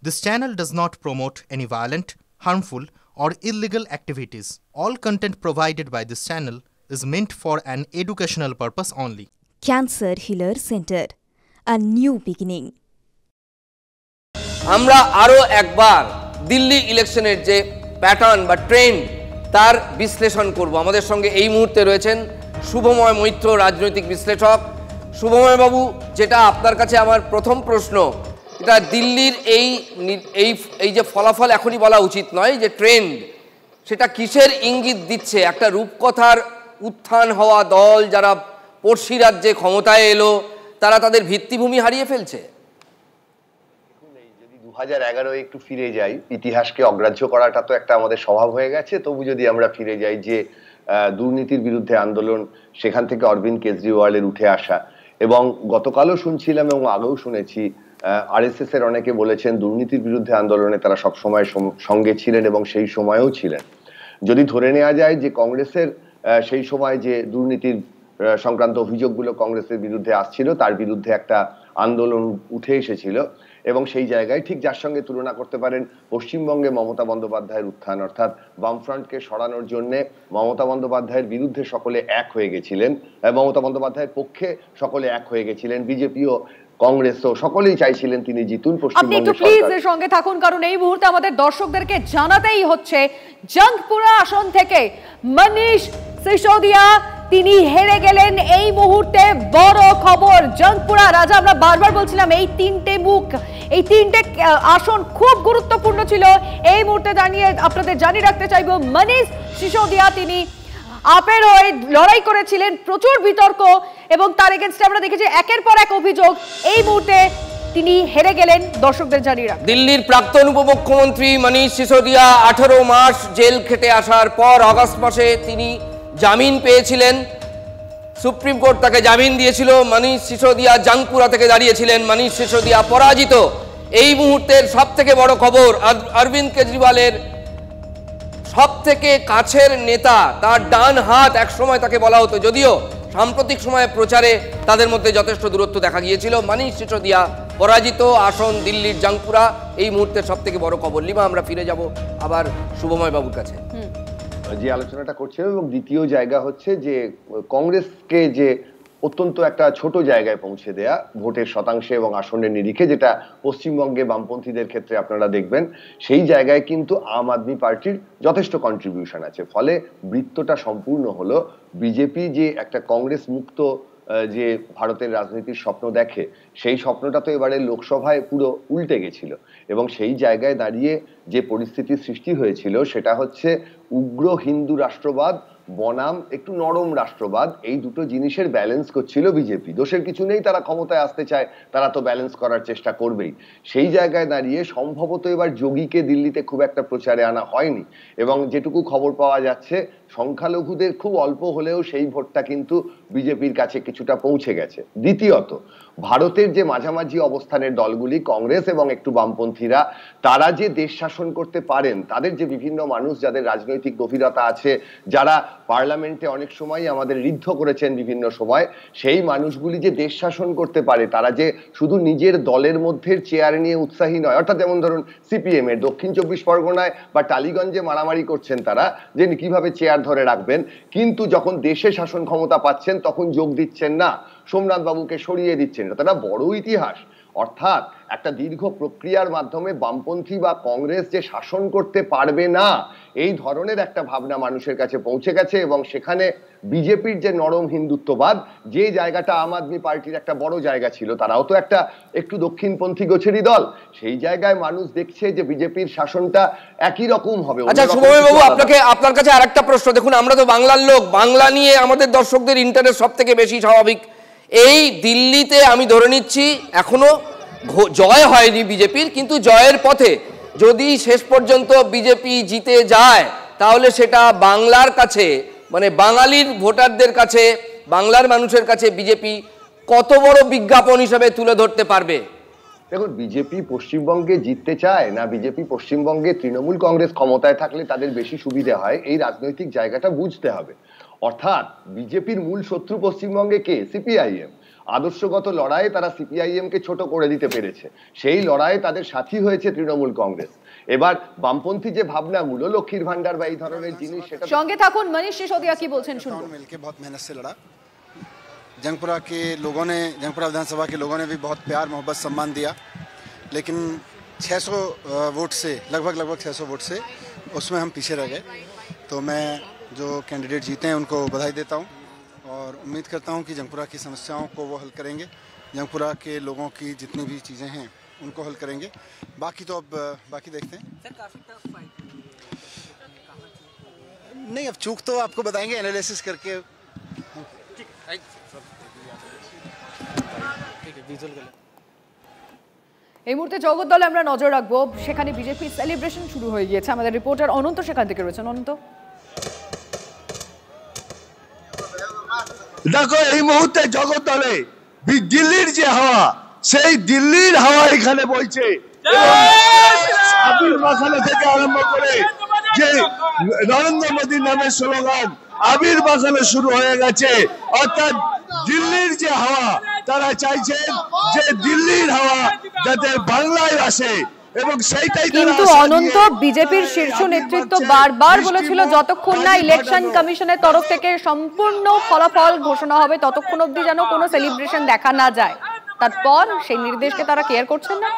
This channel does not promote any violent, harmful, or illegal activities. All content provided by this channel is meant for an educational purpose only. Cancer Healer Center, a new beginning. আমরা আরো একবার দিল্লি ইলেকশনের যে pattern বা trend তার বিশ্লেষণ করব। আমাদের সঙ্গে এই মুহূর্তে রয়েছেন শুভময় মৈত্র, রাজনৈতিক বিশ্লেষক। শুভময় বাবু, যেটা আপনার কাছে আমার প্রথম প্রশ্ন, এটা দিল্লির এই যে ফলাফল এখনই বলা উচিত নয়, যে ট্রেন্ড, সেটা কিসের ইঙ্গিত দিচ্ছে? একটা রূপকথার উত্থান হওয়া দল যারা পড়শি রাজ্যে ক্ষমতায় এলো, তারা তাদের ভিত্তিভূমি হারিয়ে ফেলছে। 2011 একটু ফিরে যাই, ইতিহাসকে অগ্রাহ্য করাটা তো একটা আমাদের স্বভাব হয়ে গেছে। তবু যদি আমরা ফিরে যাই, যে দুর্নীতির বিরুদ্ধে আন্দোলন, সেখান থেকে অরবিন্দ কেজরিওয়ালের উঠে আসা, এবং গতকালও শুনছিলাম এবং আগেও শুনেছি আরএসএস এর অনেকে বলেছেন দুর্নীতির বিরুদ্ধে আন্দোলনে তারা সবসময় সঙ্গে ছিলেন এবং সেই সময়েও ছিলেন। যদি ধরে নেওয়া যায় যে কংগ্রেসের সেই সময় যে দুর্নীতির সংক্রান্ত অভিযোগগুলো কংগ্রেসের বিরুদ্ধে আসছিল, তার বিরুদ্ধে একটা আন্দোলন উঠে এসেছিল, এবং সেই জায়গায় ঠিক যার সঙ্গে তুলনা করতে পারেন পশ্চিমবঙ্গে মমতা বন্দ্যোপাধ্যায়ের উত্থান, অর্থাৎ বামফ্রন্টকে সরানোর জন্য মমতা বন্দ্যোপাধ্যায়ের বিরুদ্ধে সকলে এক হয়ে গেছিলেন, মমতা বন্দ্যোপাধ্যায়ের পক্ষে সকলে এক হয়ে গেছিলেন, বিজেপিও কংগ্রেসও সকলেই চাইছিলেন তিনি জিতুন। আপনি একটু প্লিজ এর সঙ্গে থাকুন, কারণ এই মুহূর্তে আমাদের দর্শকদেরকে জানাতেই হচ্ছে জঙ্গপুরা আসন থেকে মনীষ সিসোদিয়া তিনি হেরে গেলেন। এই মুহূর্তে বড় খবর, জঙ্গপুরা রাজা, আমরা বারবার বলছিলাম এই তিনটে মুখ, এই তিনটে আসন খুব গুরুত্বপূর্ণ ছিল। এই মুহূর্তে আপনাদের জানিয়ে রাখতে চাইবো, মনীষ সিসোদিয়া তিনি আপের হয়ে লড়াই করেছিলেন, প্রচুর বিতর্ক, এবং তার এগেইনস্টে আমরা দেখেছি একের পর এক অভিযোগ। এই মুহূর্তে তিনি হেরে গেলেন, দর্শকদের জানিয়ে রাখ। দিল্লির প্রাক্তন উপমুখ্যমন্ত্রী মনীষ সিসোদিয়া 18 মাস জেল খেটে আসার পর আগস্ট মাসে তিনি জামিন পেয়েছিলেন। সুপ্রিম কোর্ট তাকে জামিন দিয়েছিল। মনীষ সিসোদিয়া জঙ্গপুরা থেকে দাঁড়িয়েছিলেন। মনীষ সিসোদিয়া পরাজিত। এই মুহূর্তের সব থেকে বড় খবর, অরবিন্দ কেজরিওয়ালের সব থেকে কাছের নেতা, তার ডান হাত একসময় তাকে বলা হতো, যদিও সাম্প্রতিক সময়ে প্রচারে তাদের মধ্যে যথেষ্ট দূরত্ব দেখা গিয়েছিল। মনীষ সিসোদিয়া পরাজিত, আসন দিল্লির জঙ্গপুরা। এই মুহূর্তের সব থেকে বড় খবর। লিমা, আমরা ফিরে যাব আবার শুভময় বাবুর কাছে। যে আলোচনাটা করছিলাম, এবং দ্বিতীয় জায়গা হচ্ছে যে কংগ্রেসকে যে অত্যন্ত একটা ছোট জায়গায় পৌঁছে দেয়া ভোটের শতাংশে এবং আসনের নিরিখে, যেটা পশ্চিমবঙ্গে বামপন্থীদের ক্ষেত্রে আপনারা দেখবেন, সেই জায়গায় কিন্তু আম আদমি পার্টির যথেষ্ট কন্ট্রিবিউশন আছে। ফলে বৃত্তটা সম্পূর্ণ হলো। বিজেপি যে একটা কংগ্রেস মুক্ত যে ভারতের রাজনীতির স্বপ্ন দেখে, সেই স্বপ্নটা তো এবারে লোকসভায় পুরো উল্টে গেছিল, এবং সেই জায়গায় দাঁড়িয়ে যে পরিস্থিতির সৃষ্টি হয়েছিল সেটা হচ্ছে উগ্র হিন্দু রাষ্ট্রবাদ বনাম একটু নরম রাষ্ট্রবাদ, এই দুটো জিনিসের ব্যালেন্স করছিল বিজেপি। দোষের কিছু নেই, তারা ক্ষমতায় আসতে চায়, তারা তো ব্যালেন্স করার চেষ্টা করবেই। সেই জায়গায় দাঁড়িয়ে সম্ভবত এবার যোগীকে দিল্লিতে খুব একটা প্রচারে আনা হয়নি, এবং যেটুকু খবর পাওয়া যাচ্ছে সংখ্যালঘুদের খুব অল্প হলেও সেই ভোটটা কিন্তু বিজেপির কাছে কিছুটা পৌঁছে গেছে। দ্বিতীয়ত, ভারতের যে মাঝামাঝি অবস্থানের দলগুলি কংগ্রেস এবং একটু বামপন্থীরা, তারা যে দেশ শাসন করতে পারেন, তাদের যে বিভিন্ন মানুষ যাদের রাজনৈতিক গভীরতা আছে, যারা পার্লামেন্টে অনেক সময় আমাদের ঋদ্ধ করেছেন বিভিন্ন সময়, সেই মানুষগুলি যে দেশ শাসন করতে পারে, তারা যে শুধু নিজের দলের মধ্যে চেয়ার নিয়ে উৎসাহী নয়, অর্থাৎ যেমন ধরুন সিপিএম এর দক্ষিণ 24 পরগনায় বা টালিগঞ্জে মারামারি করছেন তারা, যে কিভাবে চেয়ার ধরে রাখবেন, কিন্তু যখন দেশে শাসন ক্ষমতা পাচ্ছেন তখন যোগ দিচ্ছেন না, সোমনাথ বাবুকে সরিয়ে দিচ্ছেন। এটা বড় ইতিহাস। অর্থাৎ একটা দীর্ঘ প্রক্রিয়ার মাধ্যমে বামপন্থী বা কংগ্রেস যে শাসন করতে পারবে না, এই ধরনের একটা ভাবনা মানুষের কাছে পৌঁছে গেছে, এবং সেখানে বিজেপির যে নরম হিন্দুত্ববাদ, যে জায়গাটা আম আদমি পার্টির একটা বড় জায়গা ছিল, তারাও তো একটা একটু দক্ষিণপন্থী গোছেরই দল, সেই জায়গায় মানুষ দেখছে যে বিজেপির শাসনটা একই রকম হবে। আচ্ছা শুভময় বাবু, আপনার কাছে আরেকটা প্রশ্ন। দেখুন, আমরা তো বাংলার লোক, বাংলা নিয়ে আমাদের দর্শকদের ইন্টারেস্ট সব থেকে বেশি, স্বাভাবিক। এই দিল্লিতে আমি ধরে নিচ্ছি এখনো জয় হয়নি বিজেপির, কিন্তু জয়ের পথে যদি শেষ পর্যন্ত বিজেপি জিতে যায়, তাহলে সেটা বাংলার কাছে, মানে বাঙালির ভোটারদের কাছে, বাংলার মানুষের কাছে বিজেপি কত বড় বিজ্ঞাপন হিসেবে তুলে ধরতে পারবে? দেখুন, বিজেপি পশ্চিমবঙ্গে জিততে চায় না, বিজেপি পশ্চিমবঙ্গে তৃণমূল কংগ্রেস ক্ষমতায় থাকলে তাদের বেশি সুবিধা হয়, এই রাজনৈতিক জায়গাটা বুঝতে হবে। অর্থাৎ বিজেপির মূল শত্রু পশ্চিমবঙ্গে কে? সিপিআইএম। আদর্শগত লড়াইয়ে তারা সিপিআইএম কে ছোট করে দিতে পেরেছে, সেই লড়াইয়ে তাদের সাথী হয়েছে তৃণমূল কংগ্রেস। এবার বামপন্থী যে ভাবনাগুলো লক্ষ্মীর ভান্ডার বা এই ধরনের জিনিস, সেটা সঙ্গে থাকুন। মনীষ সিসোদিয়া কি বলছেন শুনুন। मिलके बहुत मेहनत से लड़ा। जंगपुरा के लोगों ने, जंगपुरा विधानसभा के लोगों ने भी बहुत प्यार मोहब्बत सम्मान दिया, लेकिन 600 वोट से लगभग 600 वोट से उसमें हम पीछे रह गए। तो मैं जो कैंडिडेट जीते हैं उनको बधाई देता हूं और उम्मीद करता हूं कि जंगपुरा की समस्याओं को वो हल करेंगे, जंगपुरा के लोगों की जितनी भी चीज़ें हैं उनको हल करेंगे। बाकी तो अब बाकी देखते हैं। नहीं, अब चूक तो आपको बताएंगे एनालिसिस करके। এই মুহূর্তে জগদ্দলে আমরা নজর রাখবো, সেখানে বিজেপি সেলিব্রেশন শুরু হয়ে গিয়েছে। আমাদের রিপোর্টার অনন্ত সেখান থেকে রয়েছেন। অনন্ত, দেখো এই মুহূর্তে জগদ্দলে দিল্লির যে হাওয়া, সেই দিল্লির হাওয়া এখানে বইছে। আবির মাখানো থেকে আরম্ভ করে যে নরেন্দ্র মোদীর নামে স্লোগান আবির মাখানো শুরু হয়ে গেছে। অর্থাৎ দিল্লির যে হাওয়া, তারা চাইছেন যে দিল্লির হাওয়া যাতে বাংলায় আসে এবং সেইটাই। কিন্তু অনন্ত, বিজেপির শীর্ষ নেতৃত্ব বারবার বলেছিল যতক্ষণ না ইলেকশন কমিশনের তরফ থেকে সম্পূর্ণ ফলাফল ঘোষণা হবে ততক্ষণ অবধি যেন কোনো সেলিব্রেশন দেখা না যায়। তারপর সেই নির্দেশকে তারা কেয়ার করছেন না।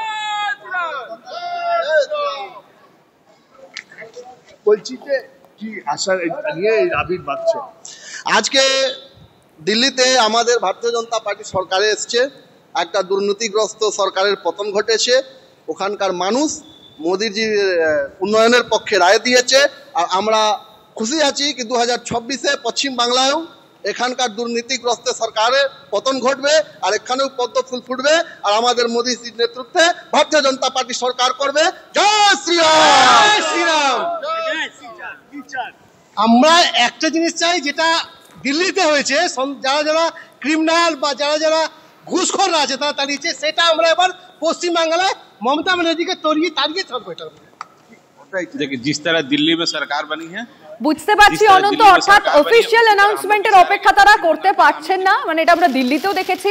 বলছি যে কি আশা নিয়ে আবির বাঁধছে। আজকে দিল্লিতে আমাদের ভারতীয় জনতা পার্টি সরকারে এসছে, একটা দুর্নীতিগ্রস্ত সরকারের পতন ঘটেছে। ওখানকার মানুষ মোদিজির উন্নয়নের পক্ষে রায় দিয়েছে। আর আমরা খুশি আছি কি 2026-এ পশ্চিম বাংলায়ও এখানকার দুর্নীতিগ্রস্ত সরকারের পতন ঘটবে, আর এখানেও পদ্ম ফুল ফুটবে, আর আমাদের মোদিজির নেতৃত্বে ভারতীয় জনতা পার্টি সরকার করবে। জয় শ্রীরাম। আমরা একটা জিনিস চাই, যেটা দিল্লিতে হয়েছে, যারা যারা ক্রিমিনাল বা যারা যারা ঘুষখোররা আছে তারা তাড়িয়েছে, সেটা আমরা এবার পশ্চিমবাংলায় ममता बनर्जी के तारिए छोड़ बैठा। देखिए जिस तरह दिल्ली में सरकार बनी है, বুঝতে পারছি অনন্ত, অর্থাৎ অফিশিয়াল অ্যানাউন্সমেন্টের অপেক্ষা তারা করতে পারছেন না। মানে এটা আমরা দিল্লিতেও দেখেছি,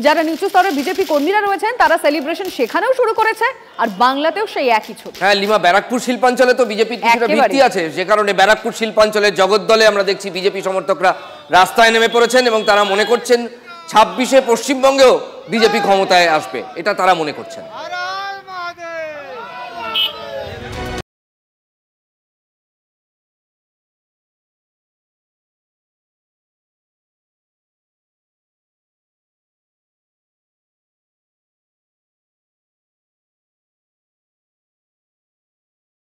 যারা নিচু স্তরের বিজেপি কর্মীরা রয়েছেন তারা সেলিব্রেশন সেখানেও শুরু করেছে, আর বাংলাতেও সেই একই ছবি। হ্যাঁ লিমা, ব্যারাকপুর শিল্পাঞ্চলে তো বিজেপির কিছুটা ভিত্তি আছে, যে কারণে ব্যারাকপুর শিল্পাঞ্চলের জগদ্দলে আমরা দেখছি বিজেপি সমর্থকরা রাস্তায় নেমে পড়েছেন এবং তারা মনে করছেন 26-এ পশ্চিমবঙ্গেও বিজেপি ক্ষমতায় আসবে, এটা তারা মনে করছেন।